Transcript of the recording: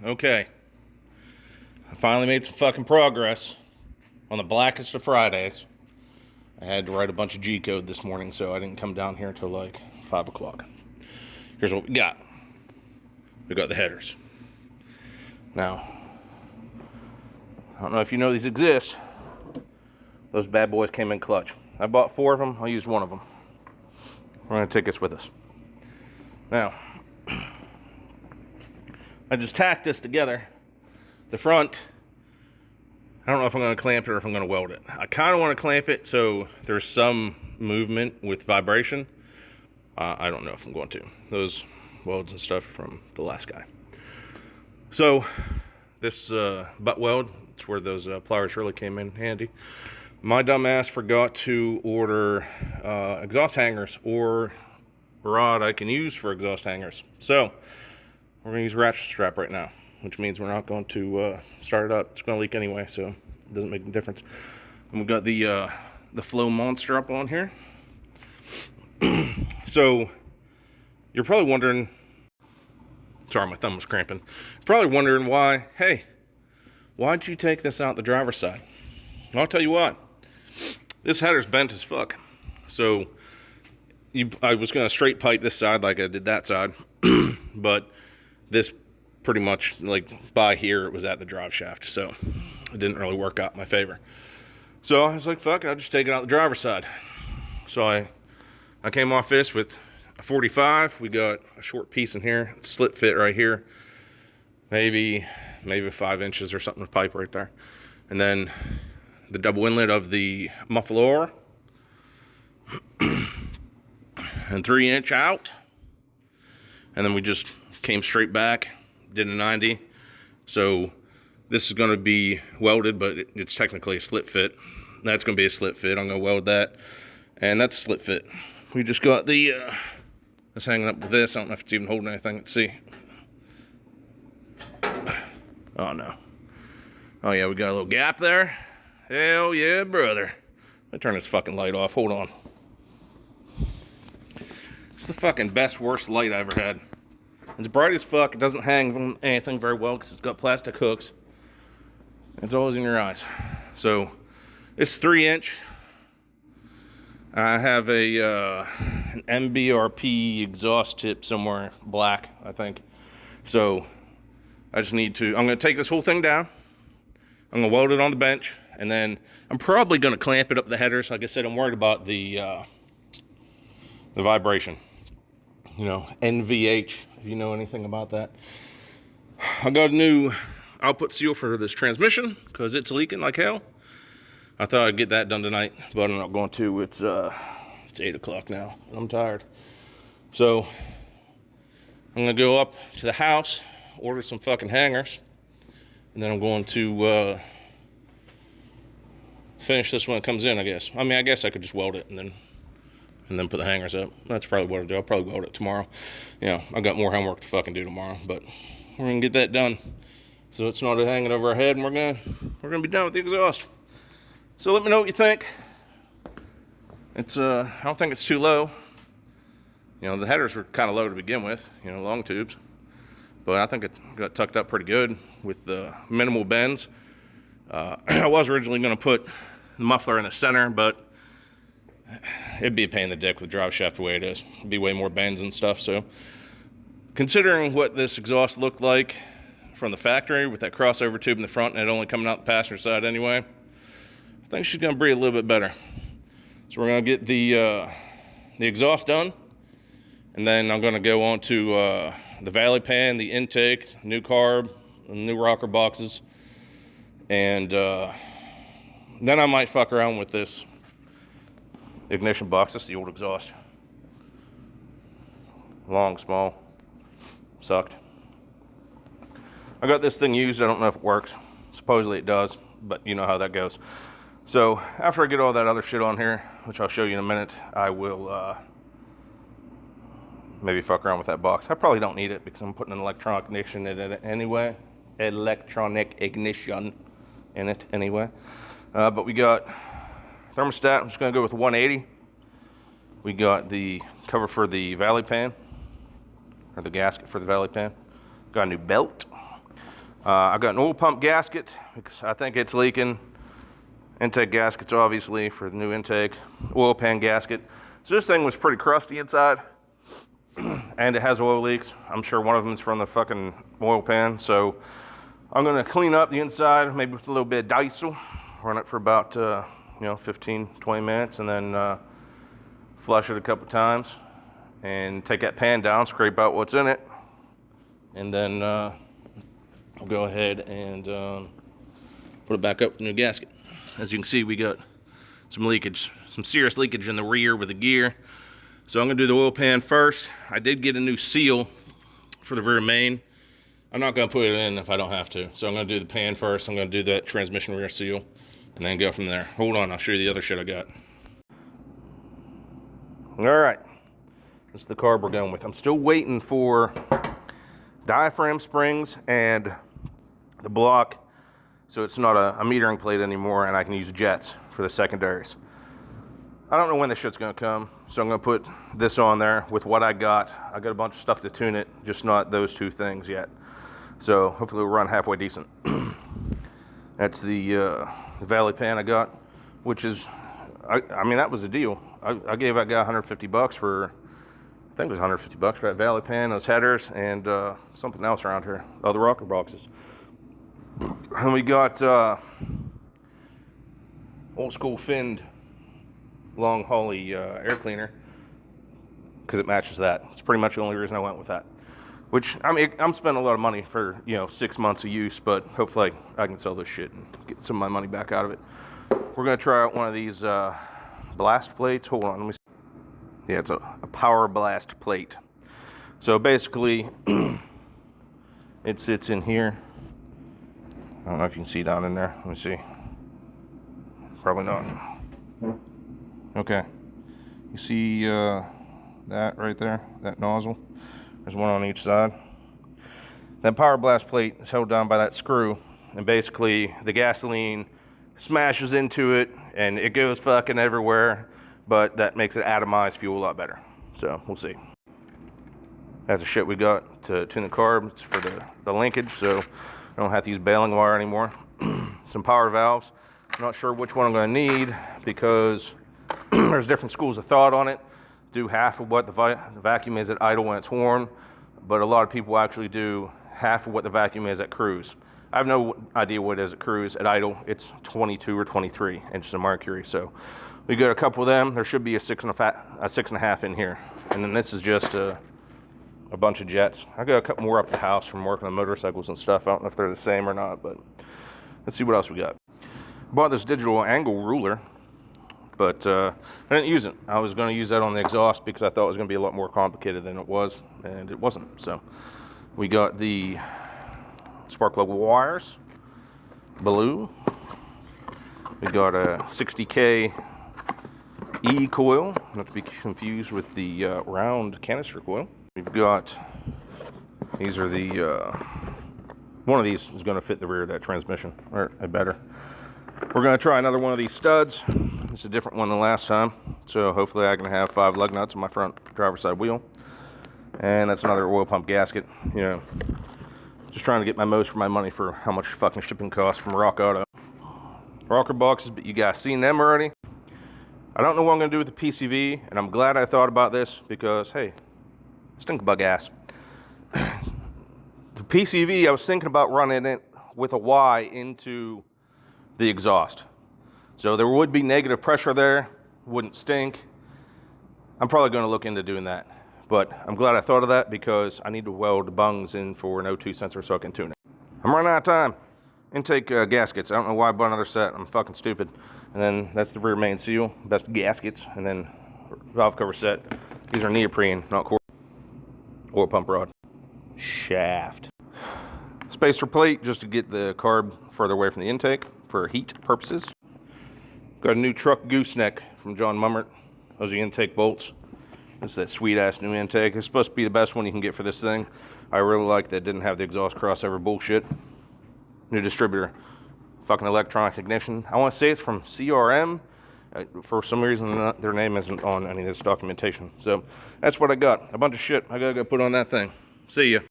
Okay. I finally made some fucking progress on the blackest of Fridays. I had to write a bunch of G code this morning, so I didn't come down here until like 5 o'clock. Here's what we got. We got the headers. Now, I don't know if you know these exist. Those bad boys came in clutch. I bought 4 of them. I used 1 of them. We're going to take this with us. Now, I just tacked this together. The front, I don't know if I'm going to clamp it or if I'm going to weld it. I kind of want to clamp it so there's some movement with vibration. I don't know if I'm going to. Those welds and stuff are from the last guy. So, this butt weld, it's where those pliers really came in handy. My dumb ass forgot to order exhaust hangers or rod I can use for exhaust hangers. So, we're going to use a ratchet strap right now, which means we're not going to start it up. It's going to leak anyway, so it doesn't make a difference. And we've got the Flow Monster up on here. So, you're probably wondering, sorry, my thumb was cramping. You're probably wondering why, hey, why'd you take this out the driver's side? I'll tell you what, this header's bent as fuck. So, I was going to straight pipe this side like I did that side, but this pretty much, like, by here, it was at the drive shaft, so it didn't really work out in my favor. So I was like, fuck it, I'll just take it out the driver's side. So I came off this with a 45. We got a short piece in here, slit fit right here, maybe 5 inches or something of pipe right there. And then the double inlet of the muffler, and 3-inch out. And then we just came straight back, did a 90. So this is going to be welded, but it's technically a slit fit. That's going to be a slit fit. I'm going to weld that, and that's a slit fit. We just got the it's hanging up with this. I don't know if it's even holding anything. Let's see. Oh no. Oh yeah, we got a little gap there. Hell yeah, brother. Let me turn this fucking light off. Hold on. It's the fucking best, worst light I ever had. It's bright as fuck. It doesn't hang on anything very well because it's got plastic hooks. It's always in your eyes. So, it's 3-inch. I have an MBRP exhaust tip somewhere, black, I think. So, I just need to, I'm going to take this whole thing down. I'm going to weld it on the bench. And then, I'm probably going to clamp it up the headers. Like I said, I'm worried about the vibration. You know, NVH, if you know anything about that. I got a new output seal for this transmission because it's leaking like hell. I thought I'd get that done tonight, but I'm not going to. It's 8 o'clock now, and I'm tired. So, I'm going to go up to the house, order some fucking hangers, and then I'm going to finish this when it comes in, I guess. I mean, I guess I could just weld it and then put the hangers up. That's probably what I'll do. I'll probably weld it tomorrow. You know, I've got more homework to fucking do tomorrow, but we're gonna get that done. So it's not hanging over our head, and we're gonna be done with the exhaust. So let me know what you think. It's I don't think it's too low. You know, the headers were kind of low to begin with, you know, long tubes. But I think it got tucked up pretty good with the minimal bends. I was originally gonna put the muffler in the center, but it'd be a pain in the dick with the drive shaft the way it is. It'd be way more bends and stuff. So, considering what this exhaust looked like from the factory with that crossover tube in the front and it only coming out the passenger side anyway, I think she's gonna breathe a little bit better. So we're gonna get the exhaust done, and then I'm gonna go on to the valley pan, the intake, new carb, the new rocker boxes, and then I might fuck around with this ignition box. That's the old exhaust. Long, small, sucked. I got this thing used. I don't know if it works. Supposedly it does, but you know how that goes. So after I get all that other shit on here, which I'll show you in a minute, I will maybe fuck around with that box. I probably don't need it because I'm putting an electronic ignition in it anyway. Electronic ignition in it anyway. But we got thermostat. I'm just going to go with 180. We got the cover for the valley pan, or the gasket for the valley pan. Got a new belt. I got an oil pump gasket because I think it's leaking. Intake gaskets, obviously, for the new intake. Oil pan gasket. So this thing was pretty crusty inside, and it has oil leaks. I'm sure one of them is from the fucking oil pan. So I'm gonna clean up the inside, maybe with a little bit of Diesel. Run it for about 15, 20 minutes, and then flush it a couple times, and take that pan down, scrape out what's in it, and then I'll go ahead and put it back up with the new gasket. As you can see, we got some leakage, some serious leakage in the rear with the gear. So I'm gonna do the oil pan first. I did get a new seal for the rear main. I'm not gonna put it in if I don't have to. So I'm gonna do the pan first. I'm gonna do that transmission rear seal and then go from there. Hold on, I'll show you the other shit I got. All right, this is the carb we're going with. I'm still waiting for diaphragm springs and the block, so it's not a metering plate anymore, and I can use jets for the secondaries. I don't know when this shit's gonna come, so I'm gonna put this on there with what I got. I got a bunch of stuff to tune it, just not those two things yet. So hopefully we'll run halfway decent. That's the Valley pan I got, which is, I mean, that was a deal. I gave that guy $150 for, I think it was $150 for that Valley pan, those headers, and something else around here. Oh, the rocker boxes. And we got old school finned long hauly air cleaner because it matches that. It's pretty much the only reason I went with that. Which, I mean, I'm spending a lot of money for 6 months of use, but hopefully I can sell this shit and get some of my money back out of it. We're gonna try out one of these blast plates. Hold on, let me see. Yeah, it's a power blast plate. So basically, it sits in here. I don't know if you can see down in there. Let me see. Probably not. Okay. You see that right there? That nozzle? There's one on each side. That power blast plate is held down by that screw, and basically the gasoline smashes into it and it goes fucking everywhere, but that makes it atomize fuel a lot better. So we'll see. That's the shit we got to tune the carb. It's for the linkage, so I don't have to use baling wire anymore. Some power valves. I'm not sure which one I'm going to need because there's different schools of thought on it. Do half of what the vacuum is at idle when it's warm, but a lot of people actually do half of what the vacuum is at cruise. I have no idea what it is at cruise. At idle, it's 22 or 23 inches of mercury. So we got a couple of them. There should be a 6.5 in here. And then this is just a bunch of jets. I got a couple more up at the house from working on motorcycles and stuff. I don't know if they're the same or not, but let's see what else we got. Bought this digital angle ruler, but I didn't use it. I was going to use that on the exhaust because I thought it was going to be a lot more complicated than it was, and it wasn't. So we got the spark plug wires, blue. We got a 60K E coil, not to be confused with the round canister coil. We've got, these are the, one of these is going to fit the rear of that transmission, or better. We're going to try another one of these studs. It's a different one than last time, so hopefully I can have 5 lug nuts on my front driver's side wheel. And that's another oil pump gasket, just trying to get my most for my money for how much fucking shipping costs from Rock Auto. Rocker boxes, but you guys seen them already. I don't know what I'm going to do with the PCV, and I'm glad I thought about this because, hey, stink bug ass. The PCV, I was thinking about running it with a Y into the exhaust. So there would be negative pressure there, wouldn't stink. I'm probably going to look into doing that. But I'm glad I thought of that because I need to weld the bungs in for an O2 sensor so I can tune it. I'm running out of time. Intake gaskets. I don't know why I bought another set. I'm fucking stupid. And then that's the rear main seal. Best gaskets. And then valve cover set. These are neoprene, not core. Oil pump rod. Shaft. Spacer plate just to get the carb further away from the intake for heat purposes. Got a new truck gooseneck from John Mummert. Those are the intake bolts. This is that sweet ass new intake. It's supposed to be the best one you can get for this thing. I really like that it didn't have the exhaust crossover bullshit. New distributor. Fucking electronic ignition. I want to say it's from CRM. For some reason, their name isn't on any of this documentation. So that's what I got. A bunch of shit I gotta go put on that thing. See ya.